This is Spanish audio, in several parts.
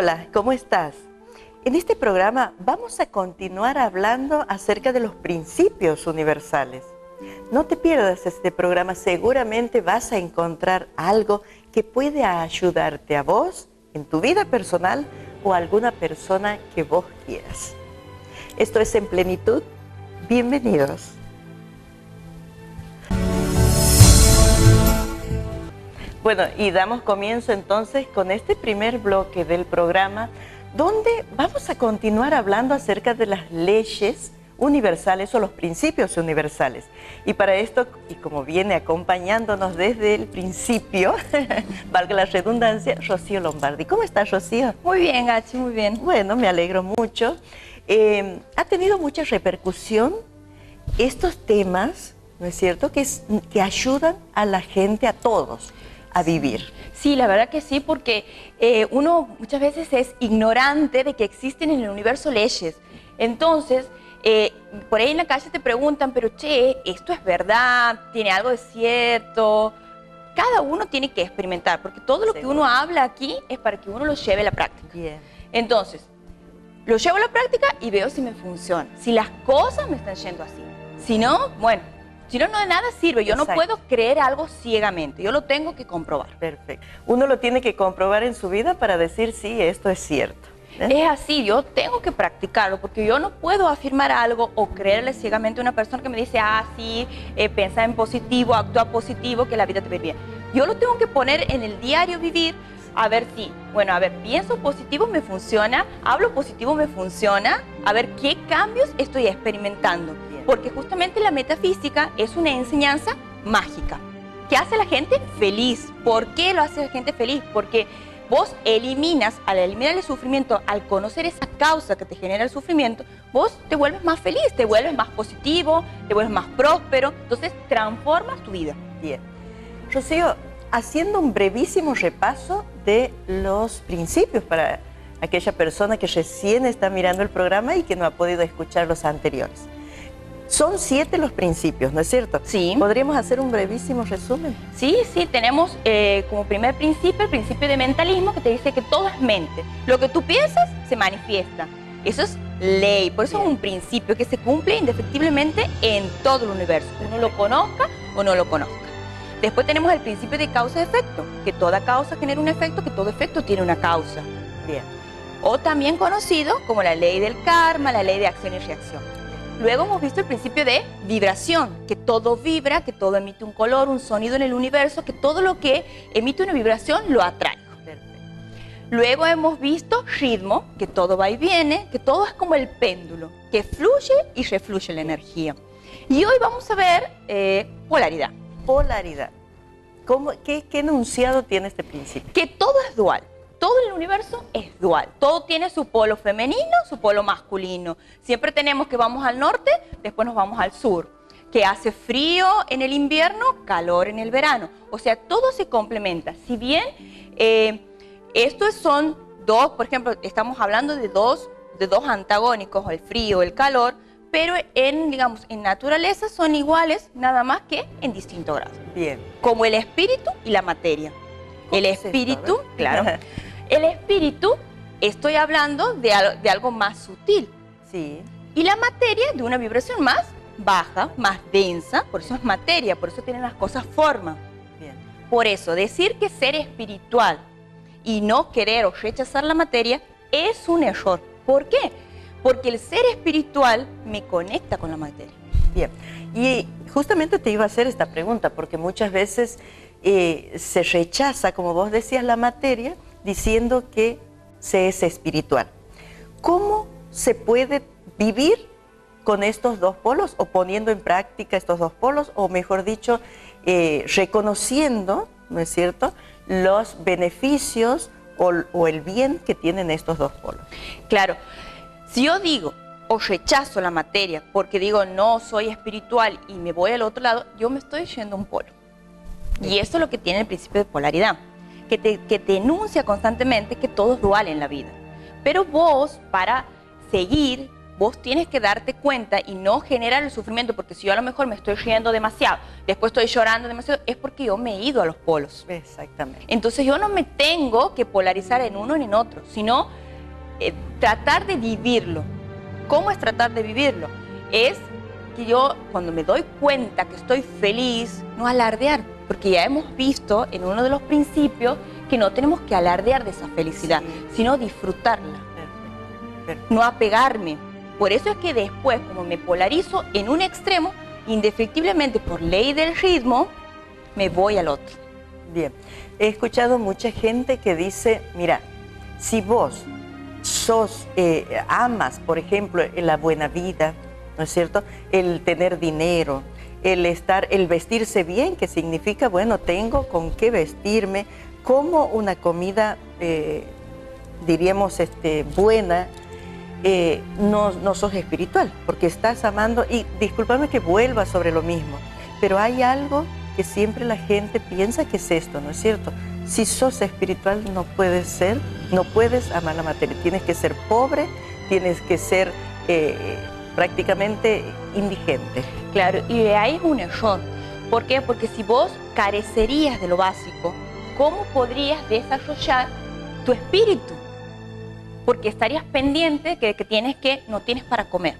Hola, ¿cómo estás? En este programa vamos a continuar hablando acerca de los principios universales. No te pierdas este programa, seguramente vas a encontrar algo que puede ayudarte a vos en tu vida personal o a alguna persona que vos quieras. Esto es En Plenitud. Bienvenidos. Bueno, y damos comienzo entonces con este primer bloque del programa, donde vamos a continuar hablando acerca de las leyes universales o los principios universales. Y para esto, y como viene acompañándonos desde el principio, valga la redundancia, Rocío Lombardi. ¿Cómo estás, Rocío? Muy bien, Gachi, muy bien. Bueno, me alegro mucho. Ha tenido mucha repercusión estos temas, ¿no es cierto?, que ayudan a la gente, a todos, a vivir. Sí, la verdad que sí, porque uno muchas veces es ignorante de que existen en el universo leyes. Entonces, por ahí en la calle te preguntan, pero che, ¿esto es verdad? ¿Tiene algo de cierto? Cada uno tiene que experimentar, porque todo lo que uno habla aquí es para que uno lo lleve a la práctica. Bien. Entonces, lo llevo a la práctica y veo si me funciona, si las cosas me están yendo así. Si no, bueno, si no, de nada sirve. Yo Exacto. no puedo creer algo ciegamente, yo lo tengo que comprobar. Perfecto. Uno lo tiene que comprobar en su vida para decir, sí, esto es cierto. Es así, yo tengo que practicarlo, porque yo no puedo afirmar algo o creerle ciegamente a una persona que me dice, ah, sí, piensa en positivo, actúa positivo, que la vida te va bien. Yo lo tengo que poner en el diario vivir, a ver si, bueno, a ver, pienso positivo, me funciona, hablo positivo, me funciona, a ver qué cambios estoy experimentando. Bien. Porque justamente la metafísica es una enseñanza mágica, que hace a la gente feliz. ¿Por qué lo hace a la gente feliz? Porque vos eliminas, al eliminar el sufrimiento, al conocer esa causa que te genera el sufrimiento, vos te vuelves más feliz, te vuelves más positivo, te vuelves más próspero, entonces transformas tu vida. Bien. Rocío, haciendo un brevísimo repaso de los principios para aquella persona que recién está mirando el programa y que no ha podido escuchar los anteriores. Son 7 los principios, ¿no es cierto? Sí. ¿Podríamos hacer un brevísimo resumen? Sí, tenemos como primer principio el principio de mentalismo, que te dice que todo es mente. Lo que tú piensas se manifiesta. Eso es ley, por eso es un principio que se cumple indefectiblemente en todo el universo, uno lo conozca o no lo conozca. Después tenemos el principio de causa-efecto, que toda causa genera un efecto, que todo efecto tiene una causa. Bien. O también conocido como la ley del karma, la ley de acción y reacción. Luego hemos visto el principio de vibración, que todo vibra, que todo emite un color, un sonido en el universo, que todo lo que emite una vibración lo atrae. Perfecto. Luego hemos visto ritmo, que todo va y viene, que todo es como el péndulo, que fluye y refluye la energía. Y hoy vamos a ver polaridad. Polaridad. ¿Qué enunciado tiene este principio? Que todo es dual. Todo el universo es dual. Todo tiene su polo femenino, su polo masculino. Siempre tenemos que vamos al norte, después nos vamos al sur. Que hace frío en el invierno, calor en el verano. O sea, todo se complementa. Si bien estos son dos, por ejemplo, estamos hablando de dos antagónicos, el frío, el calor, pero digamos, en naturaleza son iguales, nada más que en distinto grado. Bien. Como el espíritu y la materia. El ¿Cómo es esto? espíritu, A ver. claro. El espíritu, estoy hablando de algo más sutil. Sí. Y la materia de una vibración más baja, más densa, por eso es materia, por eso tienen las cosas forma. Bien. Por eso, decir que ser espiritual y no querer o rechazar la materia es un error. ¿Por qué? Porque el ser espiritual me conecta con la materia. Bien. Y justamente te iba a hacer esta pregunta, porque muchas veces se rechaza, como vos decías, la materia, diciendo que se es espiritual. ¿Cómo se puede vivir con estos dos polos o poniendo en práctica estos dos polos, o mejor dicho, reconociendo, ¿no es cierto?, los beneficios o el bien que tienen estos dos polos? Claro, si yo digo o rechazo la materia porque digo no soy espiritual y me voy al otro lado, yo me estoy yendo a un polo. Y eso es lo que tiene el principio de polaridad, que te enuncia constantemente que todo es dual en la vida. Pero vos, para seguir vos tienes que darte cuenta y no generar el sufrimiento, porque si yo a lo mejor me estoy riendo demasiado, después estoy llorando demasiado, es porque yo me he ido a los polos. Exactamente. Entonces yo no me tengo que polarizar en uno ni en otro, sino tratar de vivirlo. ¿Cómo es tratar de vivirlo? Es que yo, cuando me doy cuenta que estoy feliz, no alardear, porque ya hemos visto en uno de los principios que no tenemos que alardear de esa felicidad, sino disfrutarla. Perfecto. No apegarme. Por eso es que después, como me polarizo en un extremo, indefectiblemente por ley del ritmo, me voy al otro. Bien, he escuchado mucha gente que dice, mira, si vos amas, por ejemplo, la buena vida, ¿no es cierto? El tener dinero, el vestirse bien, que significa, bueno, tengo con qué vestirme, como una comida, diríamos, buena, no sos espiritual, porque estás amando, y discúlpame que vuelva sobre lo mismo, pero hay algo que siempre la gente piensa que es esto, ¿no es cierto? Si sos espiritual no puedes amar la materia, tienes que ser pobre, tienes que ser prácticamente indigente. Claro, y ahí es un error. ¿Por qué? Porque si vos carecerías de lo básico, ¿cómo podrías desarrollar tu espíritu? Porque estarías pendiente de que no tienes para comer.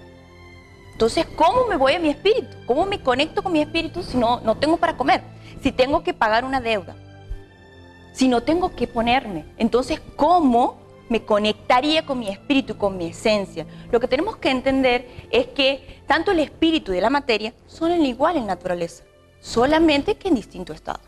Entonces, ¿cómo me voy a mi espíritu? ¿Cómo me conecto con mi espíritu si no tengo para comer? Si tengo que pagar una deuda, si no tengo que ponerme. Entonces, ¿cómo me conectaría con mi espíritu, con mi esencia? Lo que tenemos que entender es que tanto el espíritu y la materia son igual en naturaleza, solamente que en distinto estado.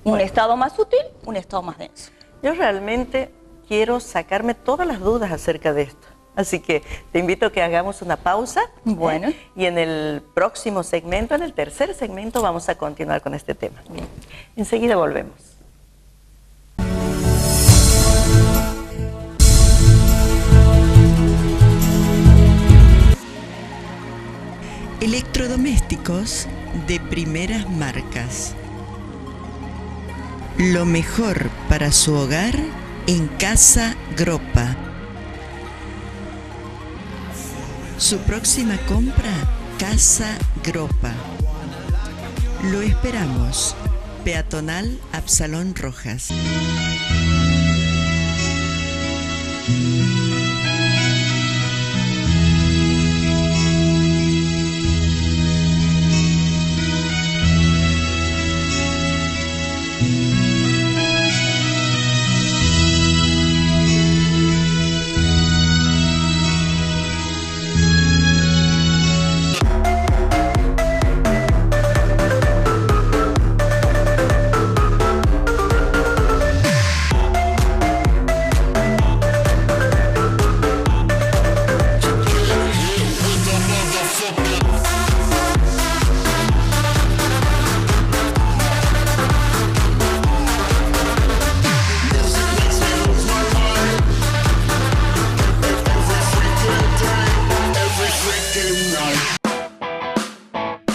Un estado más sutil, un estado más denso. Yo realmente quiero sacarme todas las dudas acerca de esto. Así que te invito a que hagamos una pausa. Bueno. Y en el próximo segmento, en el tercer segmento, vamos a continuar con este tema. Bien. Enseguida volvemos. Electrodomésticos de primeras marcas. Lo mejor para su hogar en Casa Gropa. Su próxima compra, Casa Gropa. Lo esperamos. Peatonal Absalón Rojas.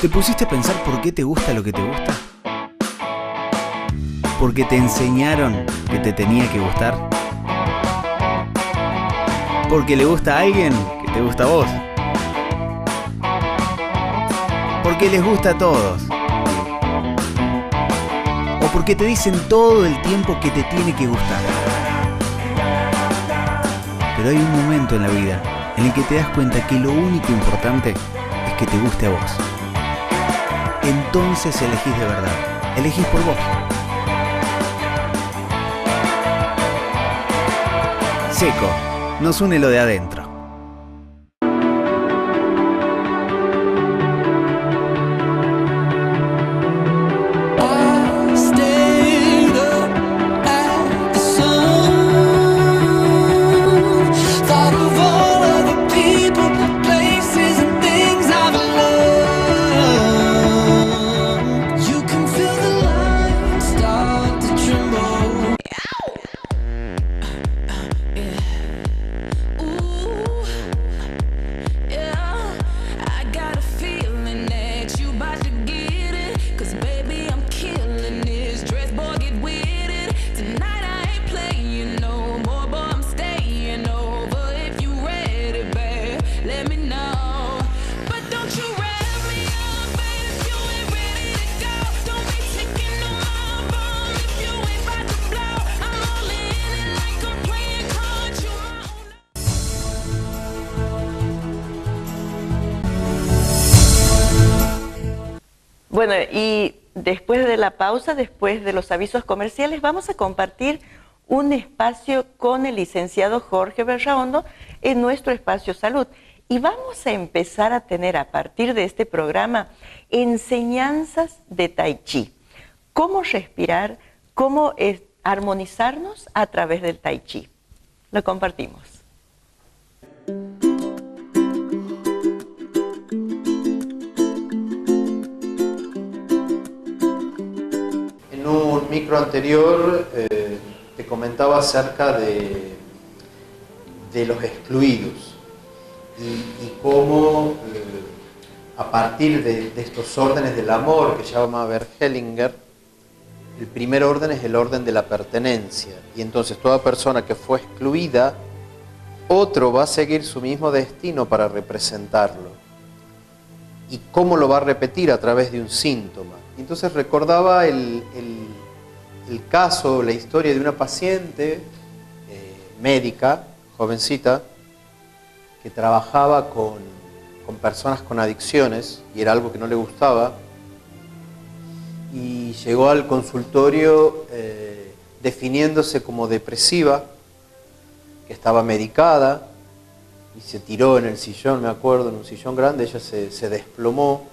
¿Te pusiste a pensar por qué te gusta lo que te gusta? ¿Porque te enseñaron que te tenía que gustar? ¿Porque le gusta a alguien que te gusta a vos? ¿Porque les gusta a todos? ¿O porque te dicen todo el tiempo que te tiene que gustar? Pero hay un momento en la vida en el que te das cuenta que lo único importante es que te guste a vos. Entonces elegís de verdad, elegís por vos. Seco, nos une lo de adentro. Ooh. Bueno, y después de la pausa, después de los avisos comerciales, vamos a compartir un espacio con el licenciado Jorge Berraondo en nuestro espacio salud. Y vamos a empezar a tener a partir de este programa enseñanzas de Tai Chi. Cómo respirar, cómo armonizarnos a través del Tai Chi. Lo compartimos. En un micro anterior te comentaba acerca de los excluidos y cómo a partir de estos órdenes del amor que llama Bert Hellinger, el primer orden es el orden de la pertenencia, y entonces toda persona que fue excluida, otro va a seguir su mismo destino para representarlo. ¿Y cómo lo va a repetir? A través de un síntoma. Entonces recordaba el caso, la historia de una paciente médica, jovencita, que trabajaba con personas con adicciones y era algo que no le gustaba, y llegó al consultorio definiéndose como depresiva, que estaba medicada, y se tiró en el sillón, me acuerdo, en un sillón grande. Ella se desplomó,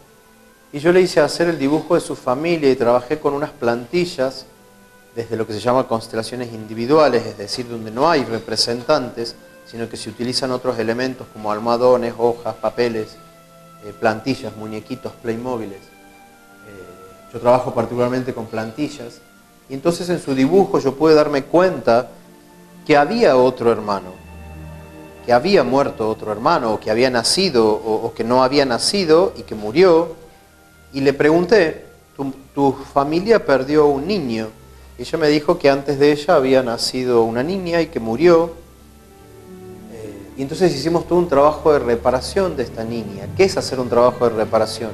y yo le hice hacer el dibujo de su familia y trabajé con unas plantillas desde lo que se llama constelaciones individuales, es decir, donde no hay representantes, sino que se utilizan otros elementos como almohadones, hojas, papeles, plantillas, muñequitos, playmóviles. Yo trabajo particularmente con plantillas, y entonces en su dibujo yo pude darme cuenta que había otro hermano, que había muerto otro hermano, o que había nacido, o que no había nacido y que murió. Y le pregunté, ¿tu familia perdió un niño? Y ella me dijo que antes de ella había nacido una niña y que murió. Y entonces hicimos todo un trabajo de reparación de esta niña. ¿Qué es hacer un trabajo de reparación?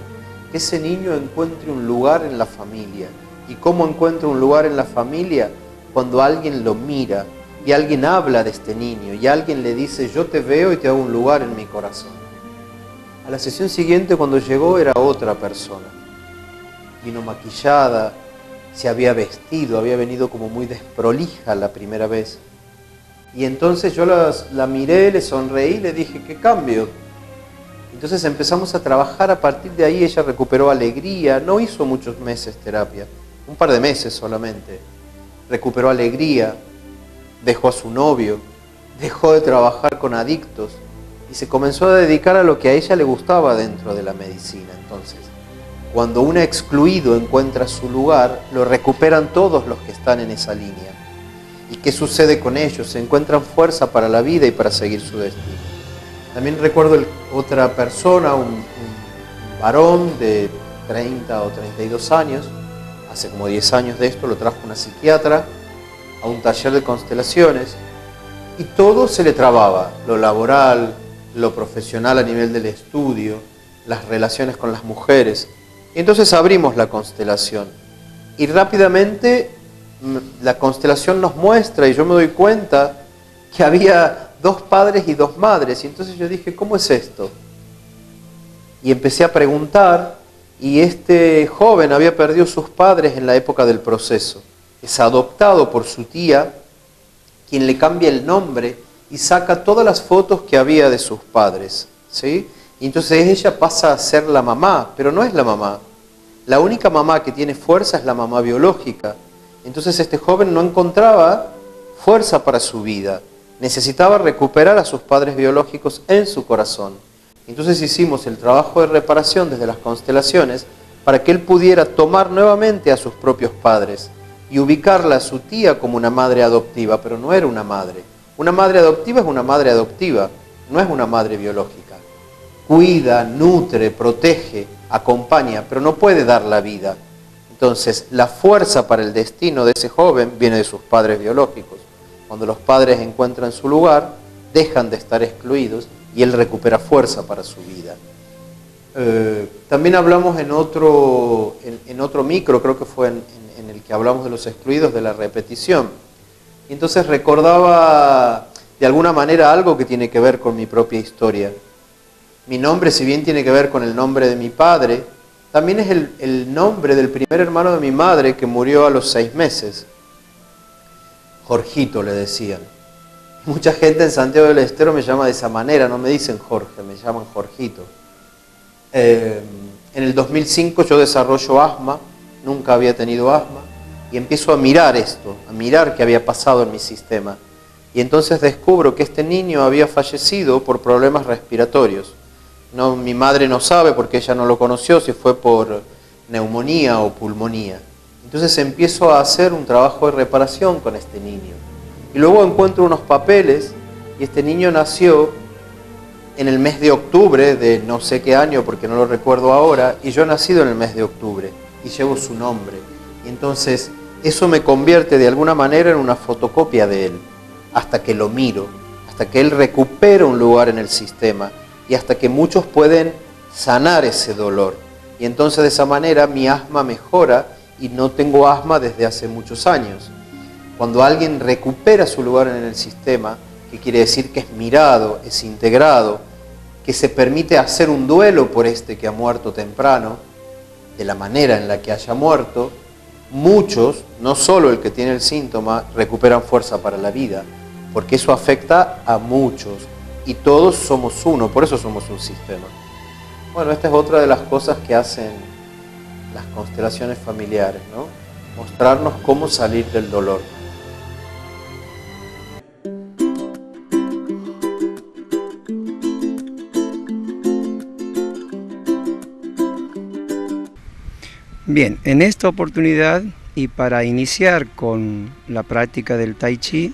Que ese niño encuentre un lugar en la familia. ¿Y cómo encuentra un lugar en la familia? Cuando alguien lo mira y alguien habla de este niño y alguien le dice, yo te veo y te hago un lugar en mi corazón. A la sesión siguiente, cuando llegó, era otra persona. Vino maquillada, se había vestido, había venido como muy desprolija la primera vez. Y entonces yo la miré, le sonreí y le dije, ¿qué cambio? Entonces empezamos a trabajar. A partir de ahí ella recuperó alegría, no hizo muchos meses terapia, un par de meses solamente. Recuperó alegría, dejó a su novio, dejó de trabajar con adictos y se comenzó a dedicar a lo que a ella le gustaba dentro de la medicina. Entonces, cuando un excluido encuentra su lugar, lo recuperan todos los que están en esa línea. ¿Y qué sucede con ellos? Se encuentran fuerza para la vida y para seguir su destino. También recuerdo otra persona, un varón de 30 o 32 años, hace como 10 años de esto, lo trajo una psiquiatra a un taller de constelaciones y todo se le trababa, lo laboral, lo profesional a nivel del estudio, las relaciones con las mujeres. Y entonces abrimos la constelación y rápidamente la constelación nos muestra, y yo me doy cuenta que había 2 padres y 2 madres. Y entonces yo dije, ¿cómo es esto? Y empecé a preguntar, y este joven había perdido sus padres en la época del proceso. Es adoptado por su tía, quien le cambia el nombre y saca todas las fotos que había de sus padres, ¿sí? Y entonces ella pasa a ser la mamá, pero no es la mamá. La única mamá que tiene fuerza es la mamá biológica. Entonces este joven no encontraba fuerza para su vida. Necesitaba recuperar a sus padres biológicos en su corazón. Entonces hicimos el trabajo de reparación desde las constelaciones para que él pudiera tomar nuevamente a sus propios padres y ubicarla a su tía como una madre adoptiva, pero no era una madre. Una madre adoptiva es una madre adoptiva, no es una madre biológica. Cuida, nutre, protege, acompaña, pero no puede dar la vida. Entonces, la fuerza para el destino de ese joven viene de sus padres biológicos. Cuando los padres encuentran su lugar, dejan de estar excluidos y él recupera fuerza para su vida. También hablamos en otro micro, creo que fue en el que hablamos de los excluidos, de la repetición. Y entonces recordaba de alguna manera algo que tiene que ver con mi propia historia. Mi nombre, si bien tiene que ver con el nombre de mi padre, También es el nombre del primer hermano de mi madre que murió a los 6 meses. Jorgito le decían. Mucha gente en Santiago del Estero me llama de esa manera, no me dicen Jorge, me llaman Jorgito. En el 2005 yo desarrollo asma, nunca había tenido asma, y empiezo a mirar esto, a mirar qué había pasado en mi sistema. Y entonces descubro que este niño había fallecido por problemas respiratorios. No, mi madre no sabe porque ella no lo conoció, si fue por neumonía o pulmonía. Entonces empiezo a hacer un trabajo de reparación con este niño. Y luego encuentro unos papeles y este niño nació en el mes de octubre de no sé qué año porque no lo recuerdo ahora, y yo he nacido en el mes de octubre y llevo su nombre. Y entonces eso me convierte de alguna manera en una fotocopia de él, hasta que lo miro, hasta que él recupera un lugar en el sistema y hasta que muchos pueden sanar ese dolor. Y entonces de esa manera mi asma mejora y no tengo asma desde hace muchos años. Cuando alguien recupera su lugar en el sistema, que quiere decir que es mirado, es integrado, que se permite hacer un duelo por este que ha muerto temprano, de la manera en la que haya muerto, muchos, no solo el que tiene el síntoma, recuperan fuerza para la vida, porque eso afecta a muchos y todos somos uno, por eso somos un sistema. Bueno, esta es otra de las cosas que hacen las constelaciones familiares, ¿no? Mostrarnos cómo salir del dolor. Bien, en esta oportunidad y para iniciar con la práctica del Tai Chi,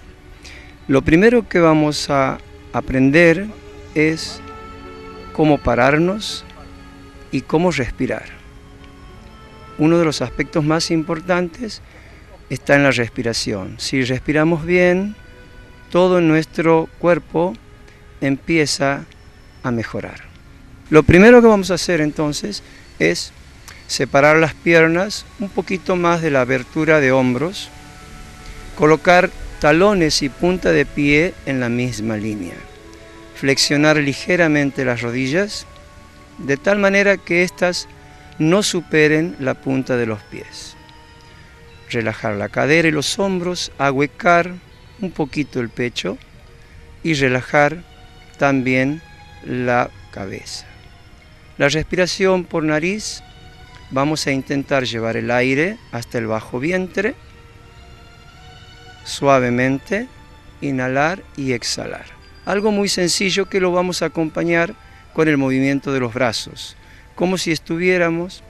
lo primero que vamos a aprender es cómo pararnos y cómo respirar. Uno de los aspectos más importantes está en la respiración. Si respiramos bien, todo nuestro cuerpo empieza a mejorar. Lo primero que vamos a hacer entonces es separar las piernas un poquito más de la abertura de hombros, colocar talones y punta de pie en la misma línea, flexionar ligeramente las rodillas de tal manera que éstas no superen la punta de los pies. Relajar la cadera y los hombros, ahuecar un poquito el pecho y relajar también la cabeza. La respiración por nariz. Vamos a intentar llevar el aire hasta el bajo vientre, suavemente, inhalar y exhalar. Algo muy sencillo que lo vamos a acompañar con el movimiento de los brazos, como si estuviéramos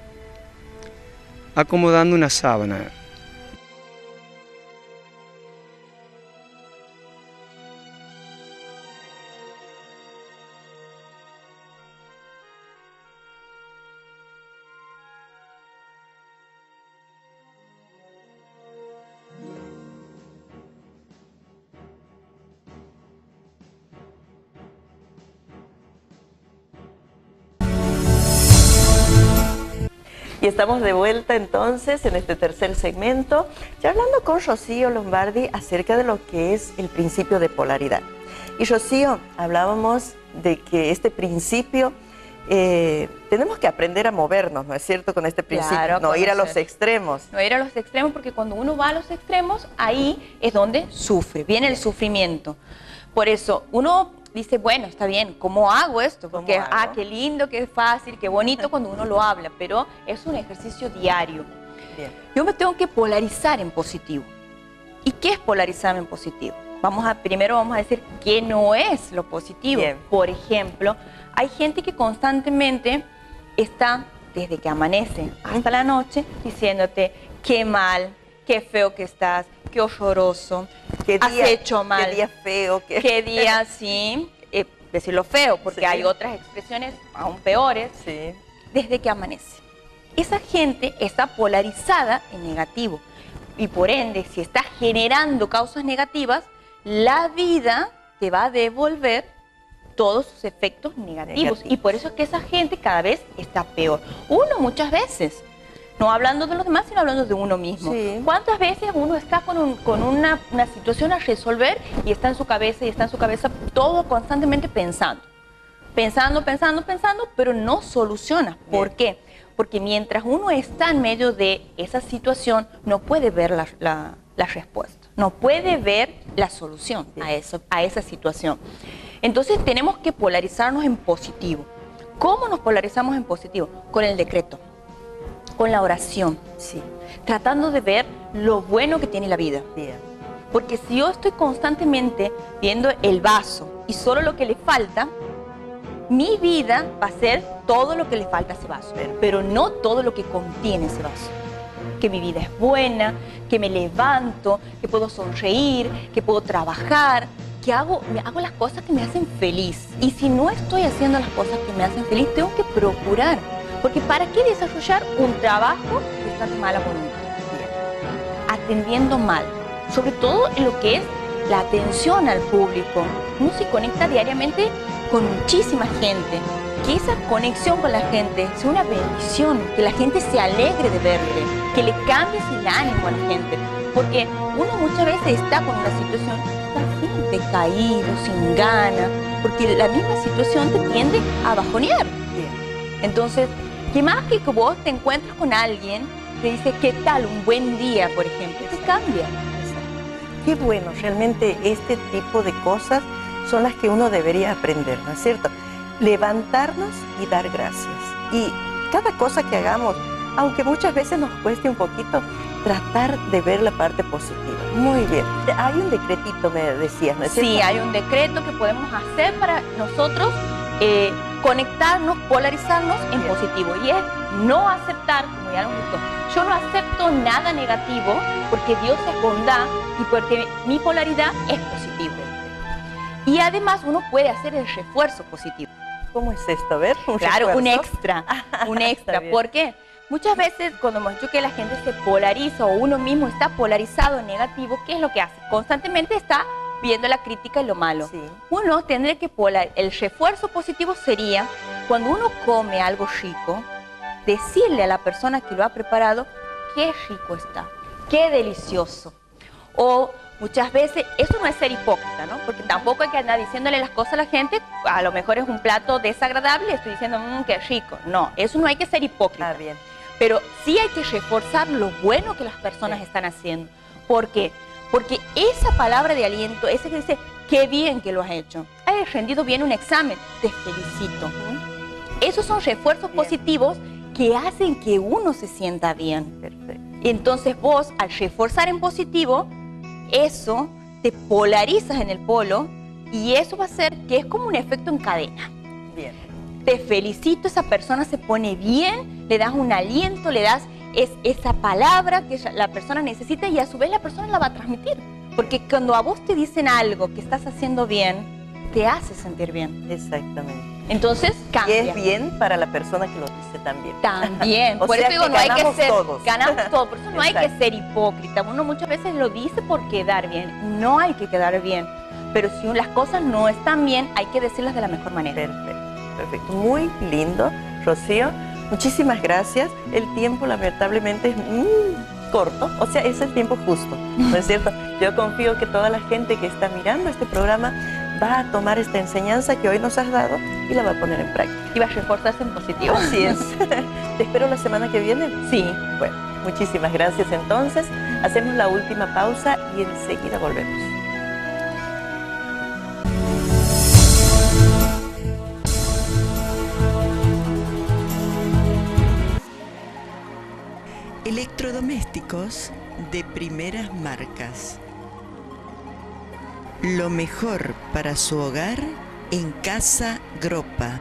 acomodando una sábana. Y estamos de vuelta entonces en este tercer segmento, ya hablando con Rocío Lombardi acerca de lo que es el principio de polaridad. Y Rocío, hablábamos de que este principio tenemos que aprender a movernos, ¿no es cierto? Con este principio, Claro, no ir a los extremos. No ir a los extremos, porque cuando uno va a los extremos, ahí es donde sufre, viene el sufrimiento. Por eso uno dice, bueno, está bien, ¿cómo hago esto? Porque, qué lindo, qué fácil, qué bonito cuando uno lo habla, pero es un ejercicio diario. Bien. Yo me tengo que polarizar en positivo. ¿Y qué es polarizarme en positivo? Primero vamos a decir qué no es lo positivo. Bien. Por ejemplo, hay gente que constantemente está, desde que amanece hasta la noche, diciéndote qué mal, qué feo que estás, qué horroroso, ¿Qué has día, hecho mal. qué día feo? Qué día, sí, decirlo feo, porque Sí. hay otras expresiones aún peores, Sí. desde que amanece. Esa gente está polarizada en negativo y por ende, si está generando causas negativas, la vida te va a devolver todos sus efectos negativos. Y por eso es que esa gente cada vez está peor. Uno muchas veces, no hablando de los demás, sino hablando de uno mismo. Sí. ¿Cuántas veces uno está con una situación a resolver y está en su cabeza todo constantemente pensando? Pensando, pero no soluciona. ¿Por qué? porque mientras uno está en medio de esa situación, no puede ver la respuesta, no puede ver la solución a esa situación. Entonces tenemos que polarizarnos en positivo. ¿Cómo nos polarizamos en positivo? Con el decreto, con la oración, Sí. tratando de ver lo bueno que tiene la vida. Bien. Porque si yo estoy constantemente viendo el vaso y solo lo que le falta, mi vida va a ser todo lo que le falta a ese vaso, pero no todo lo que contiene ese vaso. Que mi vida es buena, que me levanto, que puedo sonreír, que puedo trabajar, que hago las cosas que me hacen feliz. Y si no estoy haciendo las cosas que me hacen feliz, tengo que procurar. Porque ¿para qué desarrollar un trabajo que está de mala voluntad? Atendiendo mal. Sobre todo en lo que es la atención al público. Uno se conecta diariamente con muchísima gente. Que esa conexión con la gente sea una bendición, que la gente se alegre de verte, que le cambies el ánimo a la gente. Porque uno muchas veces está con una situación, está así, decaído, sin ganas, porque la misma situación te tiende a bajonear. Entonces, ¿qué más que vos te encuentres con alguien que dice, ¿qué tal? Un buen día, por ejemplo, te cambia. Qué bueno, realmente este tipo de cosas son las que uno debería aprender, ¿no es cierto? Levantarnos y dar gracias. Y cada cosa que hagamos, aunque muchas veces nos cueste un poquito, tratar de ver la parte positiva. Muy bien. Hay un decretito, me decías, ¿no es cierto? Sí, hay un decreto que podemos hacer para nosotros conectarnos, polarizarnos en positivo. Y es no aceptar, como ya lo hemos visto, yo no acepto nada negativo porque Dios es bondad y porque mi polaridad es positiva. Y además uno puede hacer el refuerzo positivo. ¿Cómo es esto? A ver, Claro, refuerzo. un extra, un extra. ¿Por qué? Muchas veces cuando hemos dicho que la gente se polariza o uno mismo está polarizado en negativo, ¿qué es lo que hace? Constantemente está viendo la crítica y lo malo. Sí. Uno tendría que el refuerzo positivo sería cuando uno come algo rico, decirle a la persona que lo ha preparado qué rico está, qué delicioso. O muchas veces, eso no es ser hipócrita, ¿no? Porque tampoco hay que andar diciéndole las cosas a la gente, a lo mejor es un plato desagradable, estoy diciendo, qué rico. No, eso no hay que ser hipócrita. Bien. Pero sí hay que reforzar lo bueno que las personas están haciendo. ¿Por qué? Porque esa palabra de aliento, ese que dice, qué bien que lo has hecho, has rendido bien un examen, te felicito. Esos son refuerzos positivos que hacen que uno se sienta bien. Perfecto. Entonces vos, al reforzar en positivo, eso te polarizas en el polo y eso va a hacer que es como un efecto en cadena. Bien. Te felicito, esa persona se pone bien, le das un aliento, le das esa palabra que la persona necesita y a su vez la persona la va a transmitir. Porque cuando a vos te dicen algo que estás haciendo bien, te hace sentir bien. Exactamente. Entonces Y cambia. es bien para la persona que lo dice también. También. O Por sea eso digo, que no hay que ganamos ser, todos. ganamos todos. Por eso no hay que Exacto. ser hipócrita. Uno muchas veces lo dice por quedar bien. No hay que quedar bien. Pero si las cosas no están bien, hay que decirlas de la mejor manera. Perfecto, perfecto. Muy lindo, Rocío. Muchísimas gracias. El tiempo lamentablemente es corto, o sea, es el tiempo justo, ¿no es cierto? Yo confío que toda la gente que está mirando este programa va a tomar esta enseñanza que hoy nos has dado y la va a poner en práctica. Y va a reforzarse en positivo. Así es. Te espero la semana que viene. Sí. Bueno, muchísimas gracias entonces. Hacemos la última pausa y enseguida volvemos. Electrodomésticos de primeras marcas. Lo mejor para su hogar en Casa Gropa.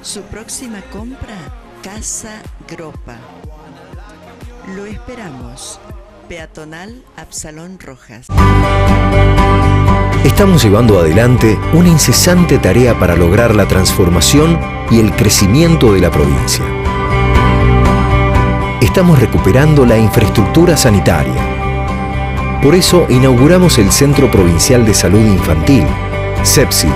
Su próxima compra, Casa Gropa. Lo esperamos. Peatonal Absalón Rojas. Estamos llevando adelante una incesante tarea para lograr la transformación y el crecimiento de la provincia. Estamos recuperando la infraestructura sanitaria. Por eso inauguramos el Centro Provincial de Salud Infantil, CEPSI,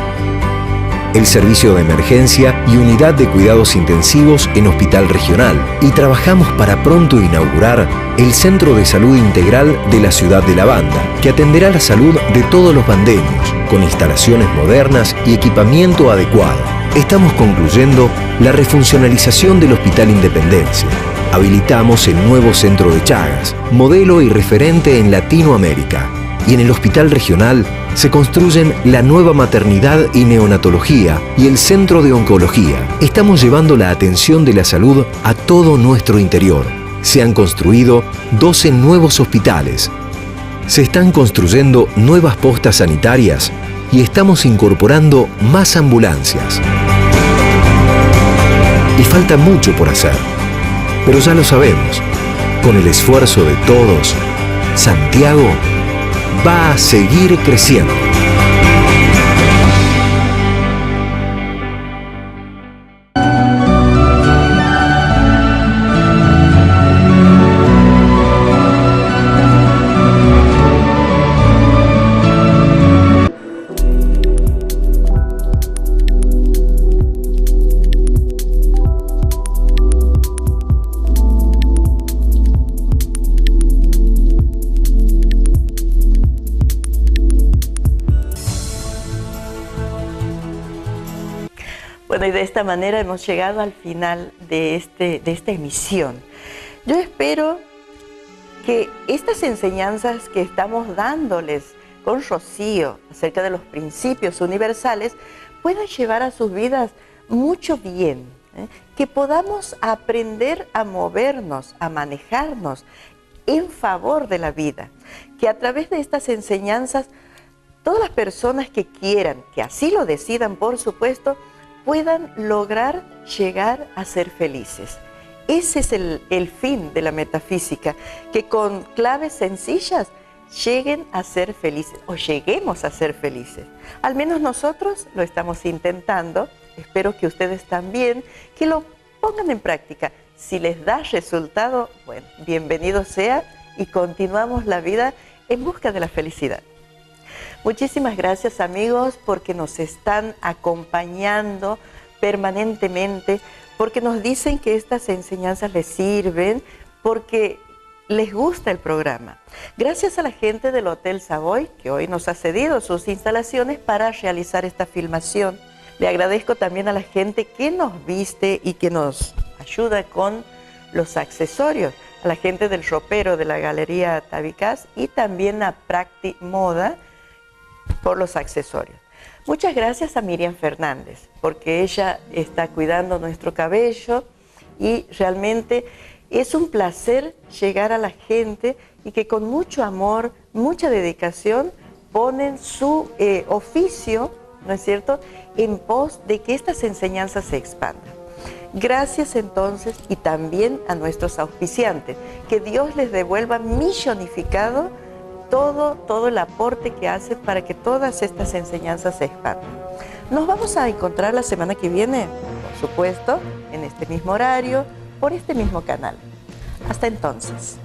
el Servicio de Emergencia y Unidad de Cuidados Intensivos en Hospital Regional, y trabajamos para pronto inaugurar el Centro de Salud Integral de la ciudad de La Banda, que atenderá la salud de todos los bandeños, con instalaciones modernas y equipamiento adecuado. estamos concluyendo la refuncionalización del Hospital Independencia. Habilitamos el nuevo centro de Chagas, modelo y referente en Latinoamérica. Y en el Hospital Regional se construyen la nueva maternidad y neonatología y el centro de oncología. Estamos llevando la atención de la salud a todo nuestro interior. Se han construido 12 nuevos hospitales. Se están construyendo nuevas postas sanitarias y estamos incorporando más ambulancias. Y falta mucho por hacer. Pero ya lo sabemos, con el esfuerzo de todos, Santiago va a seguir creciendo. Bueno, y de esta manera hemos llegado al final de esta emisión. Yo espero que estas enseñanzas que estamos dándoles con Rocío acerca de los principios universales puedan llevar a sus vidas mucho bien, que podamos aprender a movernos, a manejarnos en favor de la vida, que a través de estas enseñanzas todas las personas que quieran, que así lo decidan por supuesto, puedan lograr llegar a ser felices. Ese es el fin de la metafísica, que con claves sencillas lleguen a ser felices o lleguemos a ser felices. Al menos nosotros lo estamos intentando, espero que ustedes también, que lo pongan en práctica. Si les da resultado, bueno, bienvenido sea y continuamos la vida en busca de la felicidad. Muchísimas gracias amigos porque nos están acompañando permanentemente, porque nos dicen que estas enseñanzas les sirven, porque les gusta el programa. Gracias a la gente del Hotel Savoy, que hoy nos ha cedido sus instalaciones para realizar esta filmación. Le agradezco también a la gente que nos viste y que nos ayuda con los accesorios, a la gente del ropero de la Galería Tabicás y también a Practi Moda por los accesorios. Muchas gracias a Miriam Fernández, porque ella está cuidando nuestro cabello y realmente es un placer llegar a la gente y que con mucho amor, mucha dedicación ponen su oficio, ¿no es cierto?, en pos de que estas enseñanzas se expandan. Gracias entonces y también a nuestros auspiciantes, que Dios les devuelva millonificado todo el aporte que hace para que todas estas enseñanzas se expandan. Nos vamos a encontrar la semana que viene, por supuesto, en este mismo horario, por este mismo canal. Hasta entonces.